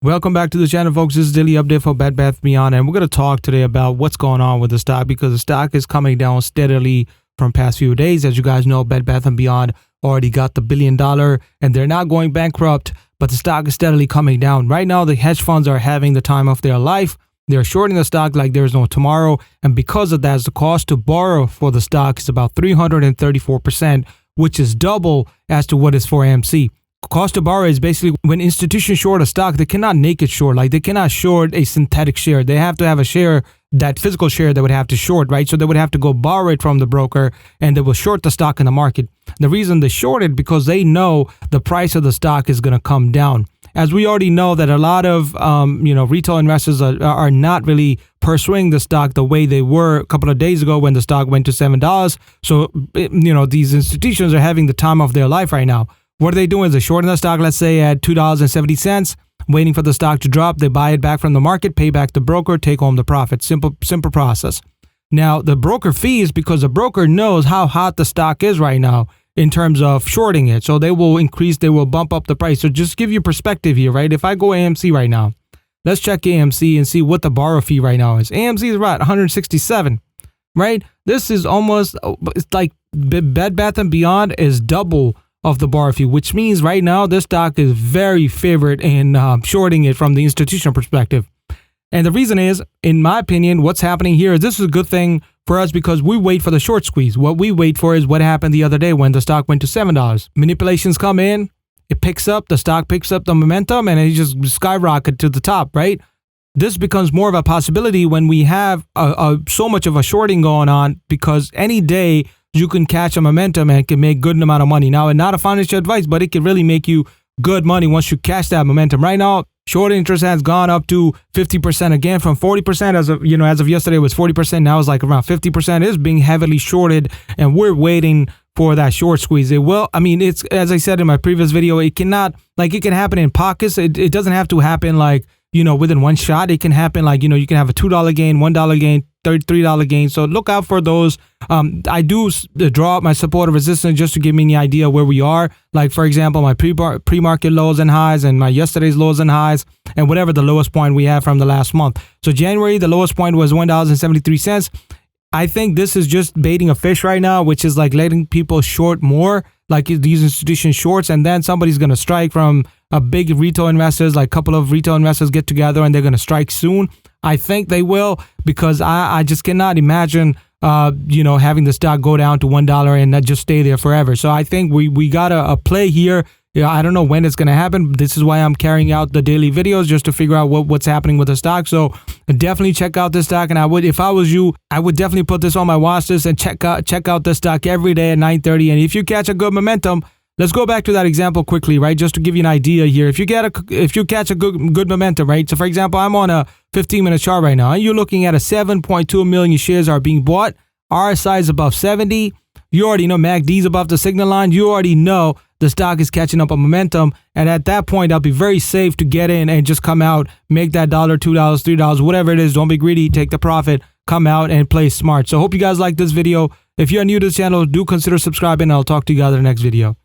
Welcome back to the channel, folks. This is daily update for Bed Bath & Beyond, and we're going to talk today about what's going on with the stock because the stock is coming down steadily from past few days. As you guys know, Bed Bath & Beyond already got the $1 billion and they're not going bankrupt, but the stock is steadily coming down. Right now, the hedge funds are having the time of their life. They're shorting the stock like there's no tomorrow, and because of that, the cost to borrow for the stock is about 334%, which is double as to what is for AMC. Cost to borrow is basically when institutions short a stock, they cannot naked short, like they cannot short a synthetic share. They have to have a share, that physical share they would have to short, right? So they would have to go borrow it from the broker and they will short the stock in the market. The reason they short it because they know the price of the stock is going to come down. As we already know that a lot of retail investors are not really pursuing the stock the way they were a couple of days ago when the stock went to $7. So these institutions are having the time of their life right now. What are they doing? Is they shorting the stock, let's say at $2.70, waiting for the stock to drop. They buy it back from the market, pay back the broker, take home the profit. Simple process. Now, the broker fees, because the broker knows how hot the stock is right now in terms of shorting it. So they will bump up the price. So just give you perspective here, right? If I go AMC right now, let's check AMC and see what the borrow fee right now is. AMC is about $167, right? This is almost, it's like Bed Bath & Beyond is double of the borrow fee, which means right now this stock is very favored in shorting it from the institutional perspective. And the reason is, in my opinion, what's happening here is this is a good thing for us because we wait for the short squeeze. What we wait for is what happened the other day when the stock went to $7. Manipulations come in, it picks up, the stock picks up the momentum, and it just skyrocket to the top, right? This becomes more of a possibility when we have so much of a shorting going on because any day you can catch a momentum and can make good amount of money. Now, not a financial advice, but it can really make you good money once you catch that momentum. Right now, short interest has gone up to 50% again from 40% as of yesterday it was 40%. Now it's like around 50% is being heavily shorted, and we're waiting for that short squeeze. It's as I said in my previous video, it can happen in pockets. It doesn't have to happen within one shot. It can happen you can have a $2 gain, $1 gain, $3 gain. So look out for those. I do draw up my support and resistance just to give me an idea where we are. Like, for example, my pre-market lows and highs and my yesterday's lows and highs and whatever the lowest point we have from the last month. So January, the lowest point was $1.73. I think this is just baiting a fish right now, which is like letting people short more, like these institution shorts, and then somebody's going to strike from a big retail investors, like a couple of retail investors get together and they're going to strike soon. I think they will because I just cannot imagine, having the stock go down to $1 and not just stay there forever. So I think we got a play here. I don't know when it's going to happen. This is why I'm carrying out the daily videos just to figure out what's happening with the stock. So definitely check out this stock. And if I was you, I would definitely put this on my watch list and check out the stock every day at 9:30. And if you catch a good momentum, let's go back to that example quickly, right? Just to give you an idea here. If you catch a good momentum, right? So for example, I'm on a 15-minute chart right now, and you're looking at a 7.2 million shares are being bought. RSI is above 70. You already know MACD is above the signal line. You already know the stock is catching up on momentum. And at that point, I'll be very safe to get in and just come out, make that $1, $2, $3, whatever it is. Don't be greedy. Take the profit. Come out and play smart. So hope you guys like this video. If you're new to the channel, do consider subscribing. I'll talk to you guys in the next video.